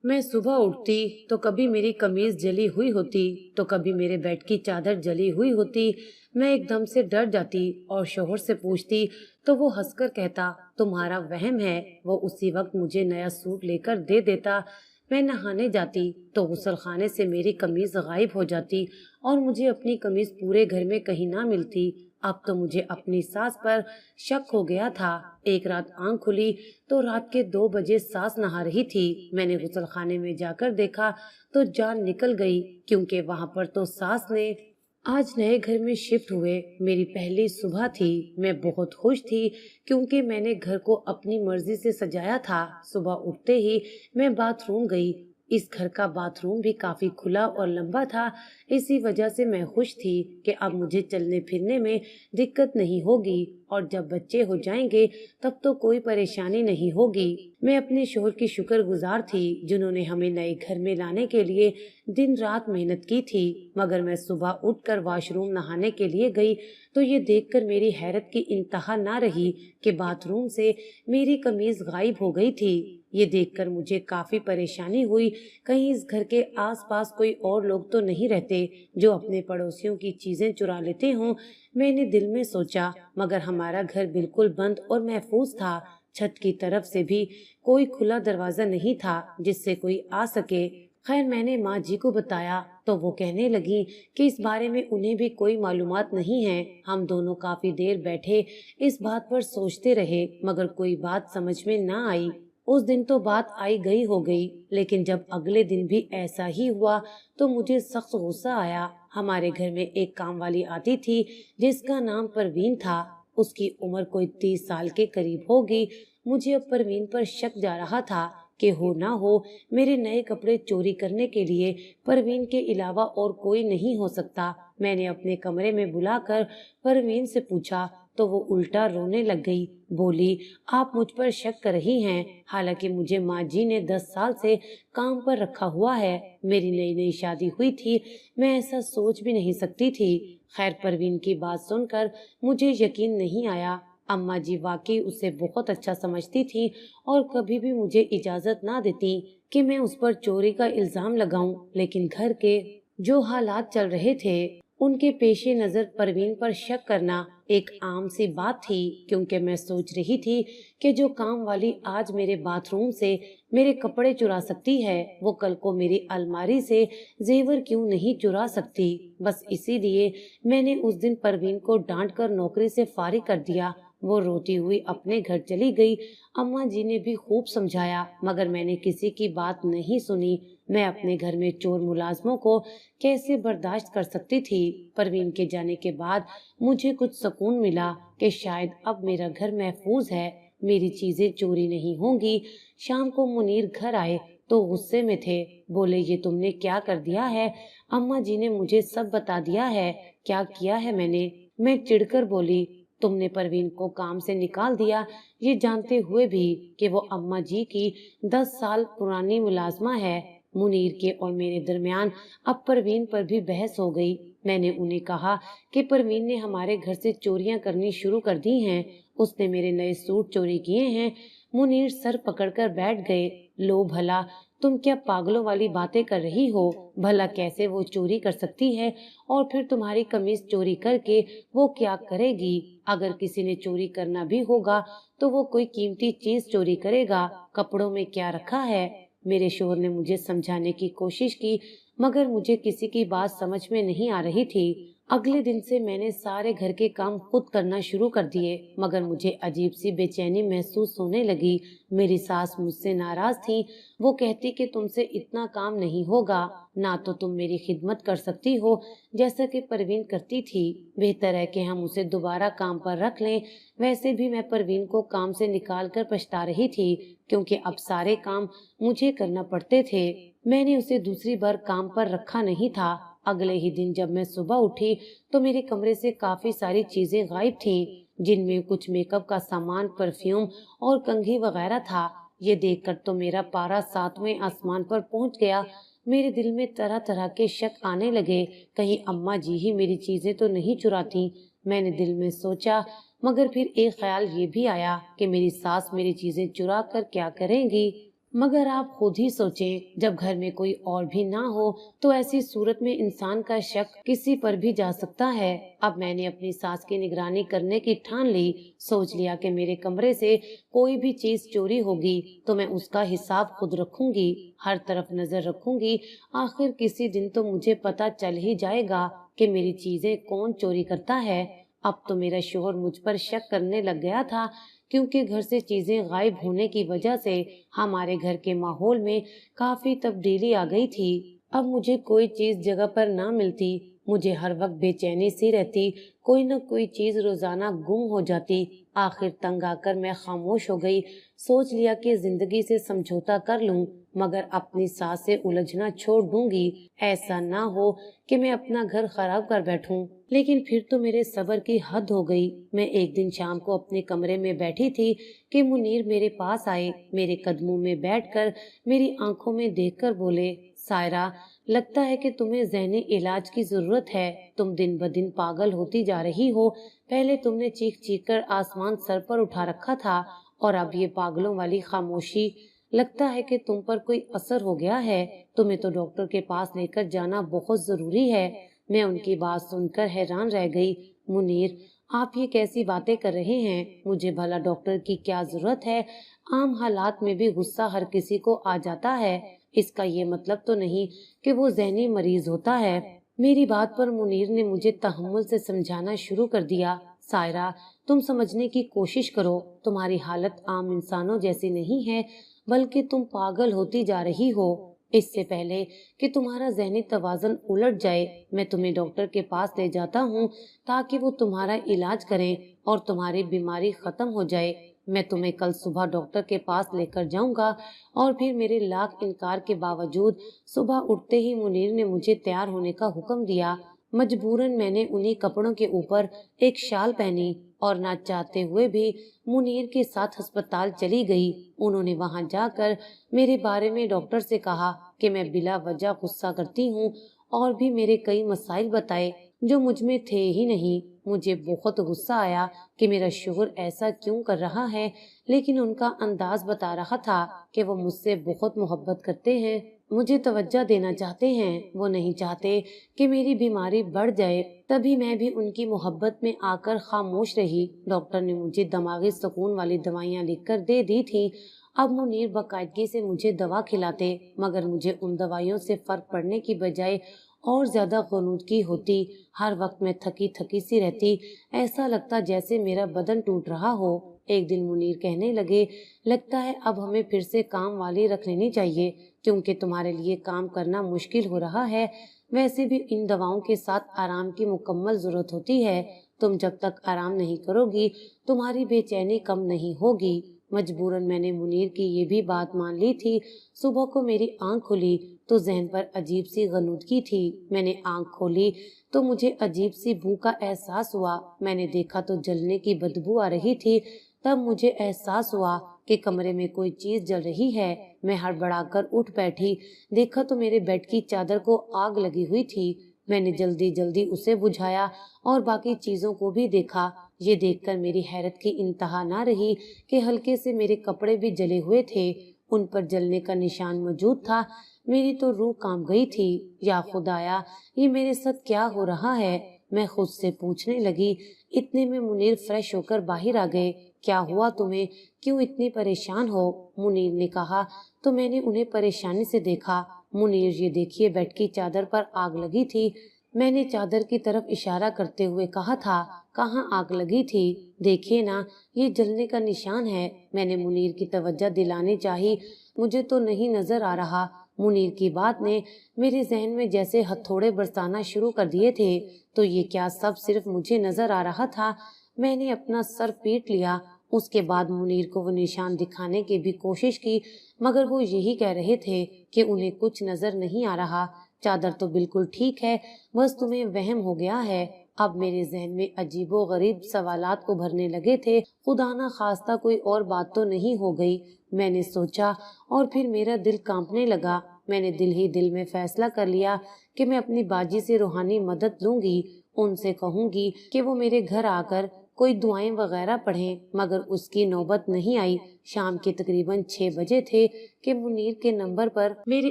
मैं सुबह उठती तो कभी मेरी कमीज जली हुई होती, तो कभी मेरे बेड की चादर जली हुई होती। मैं एकदम से डर जाती और शोहर से पूछती, तो वो हंसकर कहता, तुम्हारा वहम है। वो उसी वक्त मुझे नया सूट लेकर दे देता। मैं नहाने जाती तो गुसल खाने से मेरी कमीज गायब हो जाती और मुझे अपनी कमीज पूरे घर में कहीं ना मिलती। अब तो मुझे अपनी सास पर शक हो गया था। एक रात आंख खुली तो रात के 2 बजे सास नहा रही थी। मैंने गुसल खाने में जाकर देखा तो जान निकल गई, क्योंकि वहां पर तो सास ने आज नए घर में शिफ्ट हुए। मेरी पहली सुबह थी। मैं बहुत खुश थी क्योंकि मैंने घर को अपनी मर्जी से सजाया था। सुबह उठते ही मैं बाथरूम गई। इस घर का बाथरूम भी काफी खुला और लंबा था। इसी वजह से मैं खुश थी कि अब मुझे चलने फिरने में दिक्कत नहीं होगी और जब बच्चे हो जाएंगे तब तो कोई परेशानी नहीं होगी। मैं अपने शोहर की शुक्रगुजार थी जिन्होंने हमें नए घर में लाने के लिए दिन रात मेहनत की थी। मगर मैं सुबह उठकर वॉशरूम नहाने के लिए गई तो ये देखकर मेरी हैरत की इंतहा ना रही कि बाथरूम से मेरी कमीज गायब हो गई थी। ये देखकर मुझे काफी परेशानी हुई। कहीं इस घर के आसपास कोई और लोग तो नहीं रहते जो अपने पड़ोसियों की चीजें चुरा लेते हों। मैंने दिल में सोचा, मगर हमारा घर बिल्कुल बंद और महफूज था। छत की तरफ से भी कोई खुला दरवाजा नहीं था जिससे कोई आ सके। खैर, मैंने माँ जी को बताया तो वो कहने लगी कि इस बारे में उन्हें भी कोई मालूमात नहीं है। हम दोनों काफी देर बैठे इस बात पर सोचते रहे, मगर कोई बात समझ में ना आई। उस दिन तो बात आई गई हो गई, लेकिन जब अगले दिन भी ऐसा ही हुआ तो मुझे सख्त गुस्सा आया। हमारे घर में एक काम वाली आती थी जिसका नाम परवीन था। उसकी उम्र कोई 30 साल के करीब होगी। मुझे अब परवीन पर शक जा रहा था कि हो ना हो मेरे नए कपड़े चोरी करने के लिए परवीन के अलावा और कोई नहीं हो सकता। मैंने अपने कमरे में बुलाकर परवीन से पूछा तो वो उल्टा रोने लग गई। बोली, आप मुझ पर शक कर रही हैं, हालांकि मुझे माँ जी ने 10 साल से काम पर रखा हुआ है। मेरी नई नई शादी हुई थी, मैं ऐसा सोच भी नहीं सकती थी। खैर, परवीन की बात सुनकर मुझे यकीन नहीं आया। अम्मा जी वाकई उसे बहुत अच्छा समझती थी और कभी भी मुझे इजाजत ना देती कि मैं उस पर चोरी का इल्जाम लगाऊं। लेकिन घर के जो हालात चल रहे थे उनके पेशे नजर परवीन पर शक करना एक आम सी बात थी, क्योंकि मैं सोच रही थी कि जो काम वाली आज मेरे बाथरूम से मेरे कपड़े चुरा सकती है वो कल को मेरी अलमारी से जेवर क्यों नहीं चुरा सकती। बस इसीलिए मैंने उस दिन परवीन को डांट कर नौकरी से फारिग कर दिया। वो रोती हुई अपने घर चली गई। अम्मा जी ने भी खूब समझाया, मगर मैंने किसी की बात नहीं सुनी। मैं अपने घर में चोर मुलाजमों को कैसे बर्दाश्त कर सकती थी। परवीन के जाने के बाद मुझे कुछ सुकून मिला कि शायद अब मेरा घर महफूज है, मेरी चीजें चोरी नहीं होंगी। शाम को मुनीर घर आए तो गुस्से में थे। बोले, ये तुमने क्या कर दिया है? अम्मा जी ने मुझे सब बता दिया है। क्या किया है मैंने? मैं चिढ़कर बोली, तुमने परवीन को काम से निकाल दिया, ये जानते हुए भी कि वो अम्मा जी की 10 साल पुरानी मुलाजमा है। मुनीर के और मेरे दरमियान अब परवीन पर भी बहस हो गई। मैंने उन्हें कहा कि परवीन ने हमारे घर से चोरियां करनी शुरू कर दी हैं। उसने मेरे नए सूट चोरी किए हैं। मुनीर सर पकड़कर बैठ गए। लो भला, तुम क्या पागलों वाली बातें कर रही हो? भला कैसे वो चोरी कर सकती है? और फिर तुम्हारी कमीज चोरी करके वो क्या करेगी? अगर किसी ने चोरी करना भी होगा तो वो कोई कीमती चीज चोरी करेगा। कपड़ों में क्या रखा है? मेरे शोहर ने मुझे समझाने की कोशिश की, मगर मुझे किसी की बात समझ में नहीं आ रही थी। अगले दिन से मैंने सारे घर के काम खुद करना शुरू कर दिए, मगर मुझे अजीब सी बेचैनी महसूस होने लगी। मेरी सास मुझसे नाराज थी। वो कहती कि तुमसे इतना काम नहीं होगा, ना तो तुम मेरी खिदमत कर सकती हो जैसा कि परवीन करती थी। बेहतर है कि हम उसे दोबारा काम पर रख लें। वैसे भी मैं परवीन को काम से निकाल कर पछता रही थी, क्योंकि अब सारे काम मुझे करना पड़ते थे। मैंने उसे दूसरी बार काम पर रखा नहीं था। अगले ही दिन जब मैं सुबह उठी तो मेरे कमरे से काफी सारी चीजें गायब थीं, जिनमें कुछ मेकअप का सामान, परफ्यूम और कंघी वगैरह था। ये देखकर तो मेरा पारा 7वें आसमान पर पहुंच गया। मेरे दिल में तरह तरह के शक आने लगे। कहीं अम्मा जी ही मेरी चीजें तो नहीं चुराती? मैंने दिल में सोचा, मगर फिर एक ख्याल ये भी आया कि मेरी सास मेरी चीजें चुरा कर क्या करेंगी। मगर आप खुद ही सोचें, जब घर में कोई और भी ना हो तो ऐसी सूरत में इंसान का शक किसी पर भी जा सकता है। अब मैंने अपनी सास की निगरानी करने की ठान ली। सोच लिया कि मेरे कमरे से कोई भी चीज चोरी होगी तो मैं उसका हिसाब खुद रखूंगी, हर तरफ नजर रखूंगी। आखिर किसी दिन तो मुझे पता चल ही जाएगा कि मेरी चीजें कौन चोरी करता है। अब तो मेरा शोहर मुझ पर शक करने लग गया था, क्योंकि घर से चीजें गायब होने की वजह से हमारे घर के माहौल में काफी तब्दीली आ गई थी। अब मुझे कोई चीज जगह पर ना मिलती, मुझे हर वक्त बेचैनी सी रहती, कोई न कोई चीज रोजाना गुम हो जाती। आखिर तंग आकर मैं खामोश हो गई। सोच लिया कि जिंदगी से समझौता कर लूं, मगर अपनी सास से उलझना छोड़ दूंगी। ऐसा ना हो कि मैं अपना घर खराब कर बैठूं। लेकिन फिर तो मेरे सब्र की हद हो गई। मैं एक दिन शाम को अपने कमरे में बैठी थी कि मुनीर मेरे पास आए। मेरे कदमों में बैठकर मेरी आंखों में देखकर बोले, सायरा, लगता है कि तुम्हें ज़हनी इलाज की जरूरत है। तुम दिन ब दिन पागल होती जा रही हो। पहले तुमने चीख चीख कर आसमान सर पर उठा रखा था, और अब ये पागलों वाली खामोशी। लगता है कि तुम पर कोई असर हो गया है। तुम्हें तो डॉक्टर के पास लेकर जाना बहुत जरूरी है। मैं उनकी बात सुनकर हैरान रह गई। मुनीर, आप ये कैसी बातें कर रहे हैं? मुझे भला डॉक्टर की क्या जरूरत है? आम हालात में भी गुस्सा हर किसी को आ जाता है। इसका ये मतलब तो नहीं कि वो ज़हनी मरीज होता है। मेरी बात पर मुनीर ने मुझे तहम्मुल से समझाना शुरू कर दिया। सायरा, तुम समझने की कोशिश करो। तुम्हारी हालत आम इंसानों जैसी नहीं है, बल्कि तुम पागल होती जा रही हो। इससे पहले कि तुम्हारा ज़हनी तवाज़ुन उलट जाए, मैं तुम्हें डॉक्टर के पास ले जाता हूँ, ताकि वो तुम्हारा इलाज करें और तुम्हारी बीमारी खत्म हो जाए। मैं तुम्हें कल सुबह डॉक्टर के पास लेकर जाऊंगा। और फिर मेरे लाख इनकार के बावजूद सुबह उठते ही मुनीर ने मुझे तैयार होने का हुक्म दिया। मजबूरन मैंने उन्हीं कपड़ों के ऊपर एक शाल पहनी और ना चाहते हुए भी मुनीर के साथ अस्पताल चली गई। उन्होंने वहां जाकर मेरे बारे में डॉक्टर से कहा कि मैं बिला वजह गुस्सा करती हूँ, और भी मेरे कई मसाइल बताए जो मुझ में थे ही नहीं। मुझे बहुत गुस्सा आया कि मेरा शोहर ऐसा क्यों कर रहा है, लेकिन उनका अंदाज बता रहा था कि वो मुझसे बहुत मोहब्बत करते हैं, मुझे तवज्जो देना चाहते हैं। वो नहीं चाहते कि मेरी बीमारी बढ़ जाए। तभी मैं भी उनकी मोहब्बत में आकर खामोश रही। डॉक्टर ने मुझे दिमागी सुकून वाली दवाइयाँ लिखकर दे दी थी। अब मुनीर बाकायदगी से मुझे दवा खिलाते, मगर मुझे उन दवाइयों से फर्क पड़ने की बजाय और ज्यादा ग़ुनूदगी होती। हर वक्त मैं थकी थकी सी रहती, ऐसा लगता जैसे मेरा बदन टूट रहा हो। एक दिन मुनीर कहने लगे, लगता है अब हमें फिर से काम वाली रख लेनी चाहिए, क्योंकि तुम्हारे लिए काम करना मुश्किल हो रहा है। वैसे भी इन दवाओं के साथ आराम की मुकम्मल जरूरत होती है। तुम जब तक आराम नहीं करोगी, तुम्हारी बेचैनी कम नहीं होगी। मजबूरन मैंने मुनीर की ये भी बात मान ली थी। सुबह को मेरी आंख खुली तो जहन पर अजीब सी गनुदगी थी। मैंने आंख खोली तो मुझे अजीब सी बू का एहसास हुआ। मैंने देखा तो जलने की बदबू आ रही थी। तब मुझे एहसास हुआ कि कमरे में कोई चीज जल रही है। मैं हड़बड़ाकर उठ बैठी। देखा तो मेरे बेड की चादर को आग लगी हुई थी। मैंने जल्दी जल्दी उसे बुझाया और बाकी चीजों को भी देखा। ये देखकर मेरी हैरत की इंतहा ना रही कि हल्के से मेरे कपड़े भी जले हुए थे। उन पर जलने का निशान मौजूद था। मेरी तो रूह कांप गई थी। या खुदाया, ये मेरे साथ क्या हो रहा है? मैं खुद से पूछने लगी। इतने में मुनीर फ्रेश होकर बाहर आ गए। क्या हुआ तुम्हें? क्यों इतनी परेशान हो? मुनीर ने कहा तो मैंने उन्हें परेशानी से देखा। मुनीर, ये देखिए, बेड की चादर पर आग लगी थी। मैंने चादर की तरफ इशारा करते हुए कहा था। कहाँ आग लगी थी? देखिए ना, ये जलने का निशान है। मैंने मुनीर की तवज्जो दिलानी चाही। मुझे तो नहीं नजर आ रहा। मुनीर की बात ने मेरे जहन में जैसे हथौड़े बरसाना शुरू कर दिए थे। तो ये क्या सब सिर्फ मुझे नजर आ रहा था? मैंने अपना सर पीट लिया। उसके बाद मुनीर को वो निशान दिखाने की भी कोशिश की, मगर वो यही कह रहे थे कि उन्हें कुछ नजर नहीं आ रहा। चादर तो बिल्कुल ठीक है, बस तुम्हें वहम हो गया है। अब मेरे जहन में अजीबो गरीब सवालात उभरने लगे थे। खुदा ना खास्ता कोई और बात तो नहीं हो गई, मैंने सोचा, और फिर मेरा दिल कांपने लगा। मैंने दिल ही दिल में फैसला कर लिया कि मैं अपनी बाजी से रूहानी मदद लूंगी। उनसे कहूंगी कि वो मेरे घर आकर کوئی دعائیں وغیرہ پڑھیں، مگر اس کی نوبت نہیں آئی۔ شام کے تقریباً 6 بجے تھے کہ منیر کے نمبر پر میرے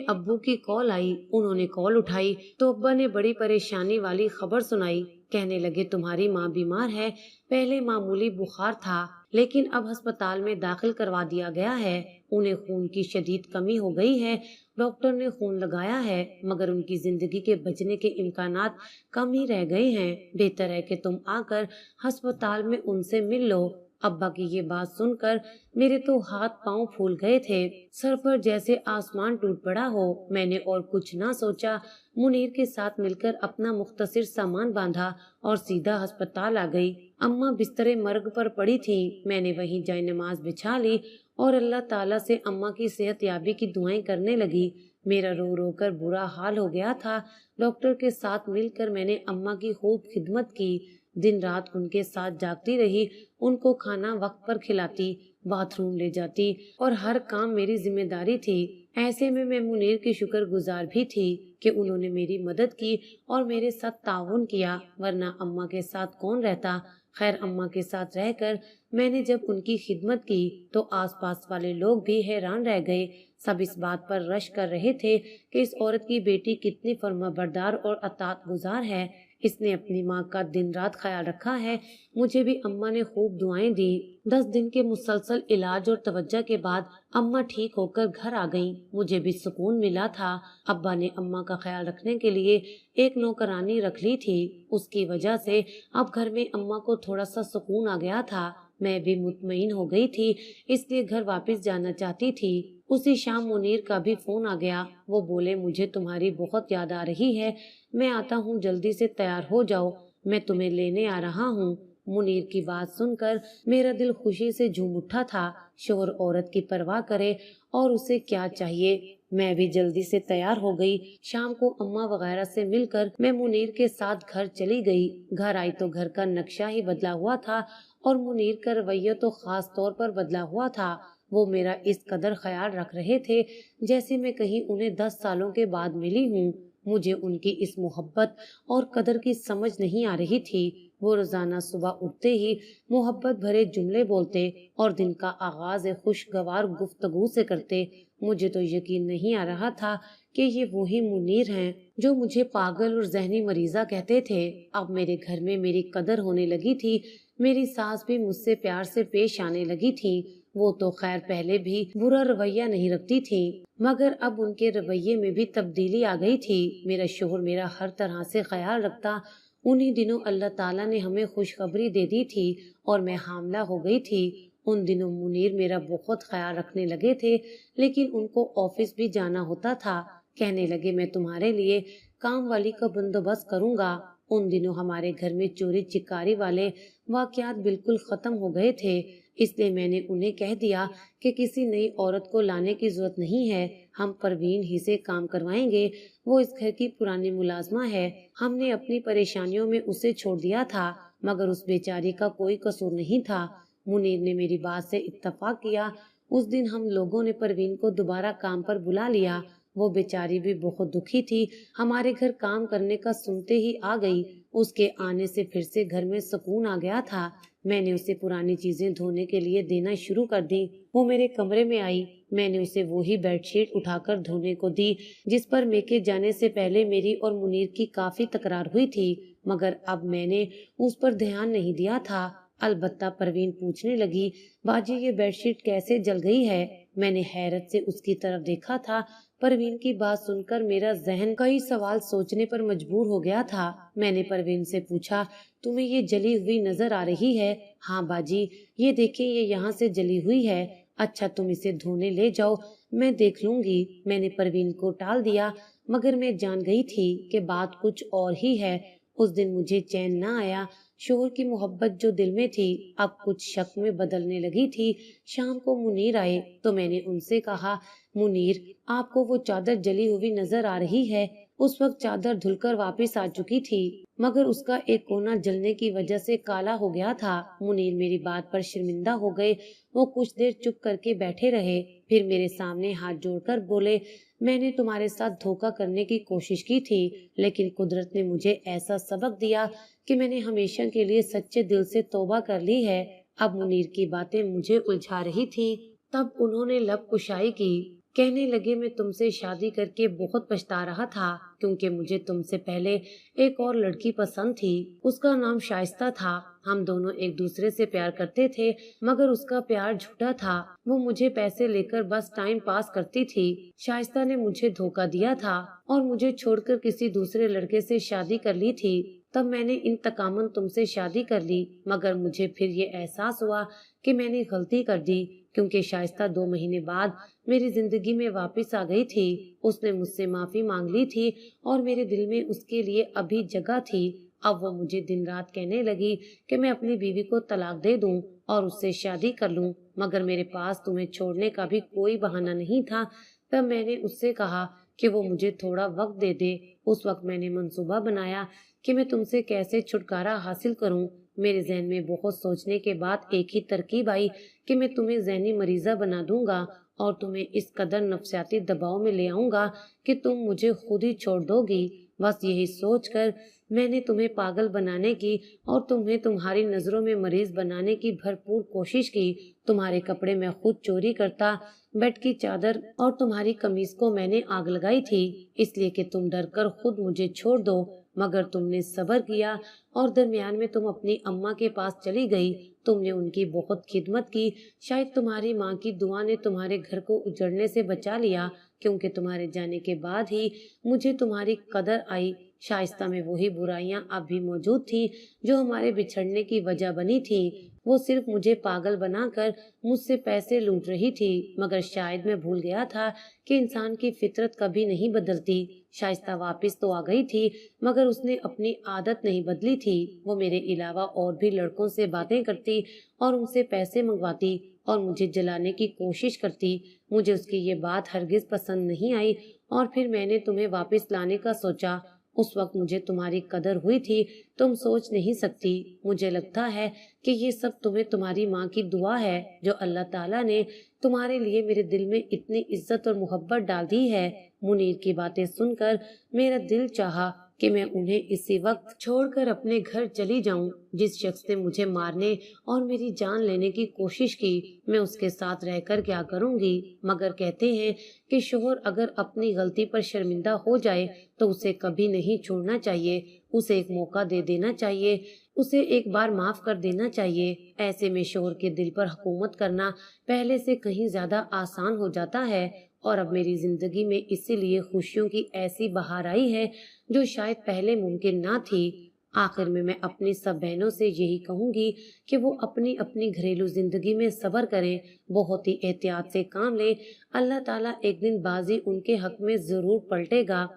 ابو کی کال آئی۔ انہوں نے کال اٹھائی تو ابا نے بڑی پریشانی والی خبر سنائی۔ کہنے لگے تمہاری ماں بیمار ہے، پہلے معمولی بخار تھا لیکن اب ہسپتال میں داخل کروا دیا گیا ہے، انہیں خون کی شدید کمی ہو گئی ہے، ڈاکٹر نے خون لگایا ہے مگر ان کی زندگی کے بچنے کے امکانات کم ہی رہ گئے ہیں، بہتر ہے کہ تم آ کر ہسپتال میں ان سے مل لو۔ ابا کی یہ بات سن کر میرے تو ہاتھ پاؤں پھول گئے تھے، سر پر جیسے آسمان ٹوٹ پڑا ہو۔ میں نے اور کچھ نہ سوچا، منیر کے ساتھ مل کر اپنا مختصر سامان باندھا اور سیدھا ہسپتال آ گئی۔ اماں بستر مرگ پر پڑی تھی، میں نے وہیں جائے نماز بچھا لی اور اللہ تعالیٰ سے اماں کی صحت یابی کی دعائیں کرنے لگی۔ میرا رو رو کر برا حال ہو گیا تھا۔ ڈاکٹر کے ساتھ مل کر میں نے اماں کی خوب خدمت کی، دن رات ان کے ساتھ جاگتی رہی، ان کو کھانا وقت پر کھلاتی، باتھ روم لے جاتی اور ہر کام میری ذمہ داری تھی۔ ایسے میں منیر کی شکر گزار بھی تھی کہ انہوں نے میری مدد کی اور میرے ساتھ تعاون کیا، ورنہ اماں کے ساتھ کون رہتا۔ خیر اماں کے ساتھ رہ کر میں نے جب ان کی خدمت کی تو آس پاس والے لوگ بھی حیران رہ گئے، سب اس بات پر رشک کر رہے تھے کہ اس عورت کی بیٹی کتنی فرمانبردار اور اطاعت گزار ہے، اس نے اپنی ماں کا دن رات خیال رکھا ہے۔ مجھے بھی اماں نے خوب دعائیں دی۔ 10 دن کے مسلسل علاج اور توجہ کے بعد اماں ٹھیک ہو کر گھر آ گئیں، مجھے بھی سکون ملا تھا۔ ابا نے اماں کا خیال رکھنے کے لیے ایک نوکرانی رکھ لی تھی، اس کی وجہ سے اب گھر میں اماں کو تھوڑا سا سکون آ گیا تھا۔ میں بھی مطمئن ہو گئی تھی، اس لیے گھر واپس جانا چاہتی تھی۔ اسی شام منیر کا بھی فون آ گیا، وہ بولے مجھے تمہاری بہت یاد آ رہی ہے، میں آتا ہوں، جلدی سے تیار ہو جاؤ، میں تمہیں لینے آ رہا ہوں۔ منیر کی بات سن کر میرا دل خوشی سے جھوم اٹھا تھا، شوہر عورت کی پرواہ کرے اور اسے کیا چاہیے۔ میں بھی جلدی سے تیار ہو گئی۔ شام کو اماں وغیرہ سے مل کر میں منیر کے ساتھ گھر چلی گئی۔ گھر آئی تو گھر کا نقشہ ہی بدلا ہوا تھا اور منیر کا رویہ تو خاص طور پر بدلا ہوا تھا۔ وہ میرا اس قدر خیال رکھ رہے تھے جیسے میں کہیں انہیں 10 سالوں کے بعد ملی ہوں۔ مجھے ان کی اس محبت اور قدر کی سمجھ نہیں آ رہی تھی۔ وہ روزانہ صبح اٹھتے ہی محبت بھرے جملے بولتے اور دن کا آغاز خوشگوار گفتگو سے کرتے۔ مجھے تو یقین نہیں آ رہا تھا کہ یہ وہی منیر ہیں جو مجھے پاگل اور ذہنی مریضہ کہتے تھے۔ اب میرے گھر میں میری قدر ہونے لگی تھی، میری ساس بھی مجھ سے پیار سے پیش آنے لگی تھی۔ وہ تو خیر پہلے بھی برا رویہ نہیں رکھتی تھی مگر اب ان کے رویے میں بھی تبدیلی آ گئی تھی۔ میرا شوہر میرا ہر طرح سے خیال رکھتا۔ انہی دنوں اللہ تعالیٰ نے ہمیں خوشخبری دے دی تھی اور میں حاملہ ہو گئی تھی۔ ان دنوں منیر میرا بہت خیال رکھنے لگے تھے لیکن ان کو آفس بھی جانا ہوتا تھا۔ کہنے لگے میں تمہارے لیے کام والی کا بندوبست کروں گا۔ ان دنوں ہمارے گھر میں چوری چکاری والے واقعات بالکل ختم ہو گئے تھے، اس لیے میں نے انہیں کہہ دیا کہ کسی نئی عورت کو لانے کی ضرورت نہیں ہے، ہم پروین ہی سے کام کروائیں گے، وہ اس گھر کی پرانی ملازمہ ہے، ہم نے اپنی پریشانیوں میں اسے چھوڑ دیا تھا مگر اس بیچاری کا کوئی قصور نہیں تھا۔ منیر نے میری بات سے اتفاق کیا۔ اس دن ہم لوگوں نے پروین کو دوبارہ کام پر بلا لیا۔ وہ بیچاری بھی بہت دکھی تھی، ہمارے گھر کام کرنے کا سنتے ہی آ گئی۔ اس کے آنے سے پھر سے گھر میں سکون آ گیا تھا۔ میں نے اسے پرانی چیزیں دھونے کے لیے دینا شروع کر دی۔ وہ میرے کمرے میں آئی، میں نے اسے وہی بیڈ شیٹ اٹھا کر دھونے کو دی جس پر میکے جانے سے پہلے میری اور منیر کی کافی تکرار ہوئی تھی، مگر اب میں نے اس پر دھیان نہیں دیا تھا۔ البتہ پروین پوچھنے لگی باجی یہ بیڈ شیٹ کیسے جل گئی ہے؟ میں نے حیرت سے اس کی طرف دیکھا تھا۔ پروین کی بات سن کر میرا ذہن کئی سوال سوچنے پر مجبور ہو گیا تھا۔ میں نے پروین سے پوچھا تمہیں یہ جلی ہوئی نظر آ رہی ہے؟ ہاں باجی، یہ دیکھیں یہ یہاں سے جلی ہوئی ہے۔ اچھا تم اسے دھونے لے جاؤ، میں دیکھ لوں گی۔ میں نے پروین کو ٹال دیا مگر میں جان گئی تھی کہ بات کچھ اور ہی ہے۔ اس دن مجھے چین نہ آیا۔ شوہر کی محبت جو دل میں تھی اب کچھ شک میں بدلنے لگی تھی۔ شام کو منیر آئے تو میں نے ان سے کہا منیر آپ کو وہ چادر جلی ہوئی نظر آ رہی ہے؟ उस वक्त चादर धुलकर वापस आ चुकी थी, मगर उसका एक कोना जलने की वजह से काला हो गया था। मुनीर मेरी बात पर शर्मिंदा हो गए। वो कुछ देर चुप करके बैठे रहे, फिर मेरे सामने हाथ जोड़कर बोले, मैंने तुम्हारे साथ धोखा करने की कोशिश की थी, लेकिन कुदरत ने मुझे ऐसा सबक दिया कि मैंने हमेशा के लिए सच्चे दिल से तौबा कर ली है। अब मुनीर की बातें मुझे उलझा रही थी। तब उन्होंने लब कुशाई की। कहने लगे, मैं तुमसे शादी करके बहुत पछता रहा था, क्योंकि मुझे तुमसे पहले एक और लड़की पसंद थी। उसका नाम शाइस्ता था। हम दोनों एक दूसरे से प्यार करते थे, मगर उसका प्यार झूठा था। वो मुझे पैसे लेकर बस टाइम पास करती थी। शाइस्ता ने मुझे धोखा दिया था और मुझे छोड़कर किसी दूसरे लड़के से शादी कर ली थी। तब मैंने इंतकामन तुमसे शादी कर ली, मगर मुझे फिर ये एहसास हुआ कि मैंने गलती कर दी, क्योंकि शाइस्ता 2 महीने बाद मेरी जिंदगी में वापस आ गई थी। उसने मुझसे माफी मांग ली थी और मेरे दिल में उसके लिए अभी जगह थी। अब वो मुझे दिन रात कहने लगी कि मैं अपनी बीवी को तलाक दे दूं और उससे शादी कर लूं, मगर मेरे पास तुम्हें छोड़ने का भी कोई बहाना नहीं था। तब मैंने उससे कहा कि वो मुझे थोड़ा वक्त दे दे। उस वक्त मैंने मंसूबा बनाया कि मैं तुमसे कैसे छुटकारा हासिल करूं। मेरे जहन में बहुत सोचने के बाद एक ही तरकीब आई कि मैं तुम्हें ज़हनी मरीजा बना दूंगा और तुम्हें इस कदर नफसियाती दबाव में ले आऊंगा कि तुम मुझे खुद ही छोड़ दोगी। बस यही सोचकर मैंने तुम्हें पागल बनाने की और तुम्हें तुम्हारी नजरों में मरीज बनाने की भरपूर कोशिश की। तुम्हारे कपड़े मैं खुद चोरी करता, बेड की चादर और तुम्हारी कमीज को मैंने आग लगाई थी, इसलिए कि तुम डर कर खुद मुझे छोड़ दो। मगर तुमने सब्र किया और दरमियान में तुम अपनी अम्मा के पास चली गई। तुमने उनकी बहुत खिदमत की। शायद तुम्हारी माँ की दुआ ने तुम्हारे घर को उजड़ने से बचा लिया, क्योंकि तुम्हारे जाने के बाद ही मुझे तुम्हारी कदर आई। शाइस्ता में वही बुराइयां अब भी मौजूद थी जो हमारे बिछड़ने की वजह बनी थी। वो सिर्फ मुझे पागल बनाकर मुझसे पैसे लूट रही थी, मगर शायद मैं भूल गया था कि इंसान की फितरत कभी नहीं बदलती। शाइस्ता वापस तो आ गई थी, मगर उसने अपनी आदत नहीं बदली थी। वो मेरे अलावा और भी लड़कों से बातें करती और उनसे पैसे मंगवाती और मुझे जलाने की कोशिश करती। मुझे उसकी ये बात हरगिज पसंद नहीं आई और फिर मैंने तुम्हें वापस लाने का सोचा। उस वक्त मुझे तुम्हारी कदर हुई थी, तुम सोच नहीं सकती। मुझे लगता है कि ये सब तुम्हें तुम्हारी माँ की दुआ है, जो अल्लाह ताला ने तुम्हारे लिए मेरे दिल में इतनी इज्जत और मोहब्बत डाल दी है। मुनीर की बातें सुनकर मेरा दिल चाहा कि मैं उन्हें इसी वक्त छोड़कर अपने घर चली जाऊं। जिस शख्स ने मुझे मारने और मेरी जान लेने की कोशिश की, मैं उसके साथ रहकर क्या करूंगी। मगर कहते हैं कि शोहर अगर अपनी गलती पर शर्मिंदा हो जाए तो उसे कभी नहीं छोड़ना चाहिए, उसे एक मौका दे देना चाहिए, उसे एक बार माफ कर देना चाहिए। ऐसे में शोहर के दिल पर हुकूमत करना पहले से कहीं ज्यादा आसान हो जाता है। और अब मेरी जिंदगी में इसीलिए खुशियों की ऐसी बहार आई है जो शायद पहले मुमकिन ना थी। आखिर में मैं अपनी सब बहनों से यही कहूंगी कि वो अपनी अपनी घरेलू जिंदगी में सब्र करें, बहुत ही एहतियात से काम लें। अल्लाह ताला एक दिन बाजी उनके हक में जरूर पलटेगा।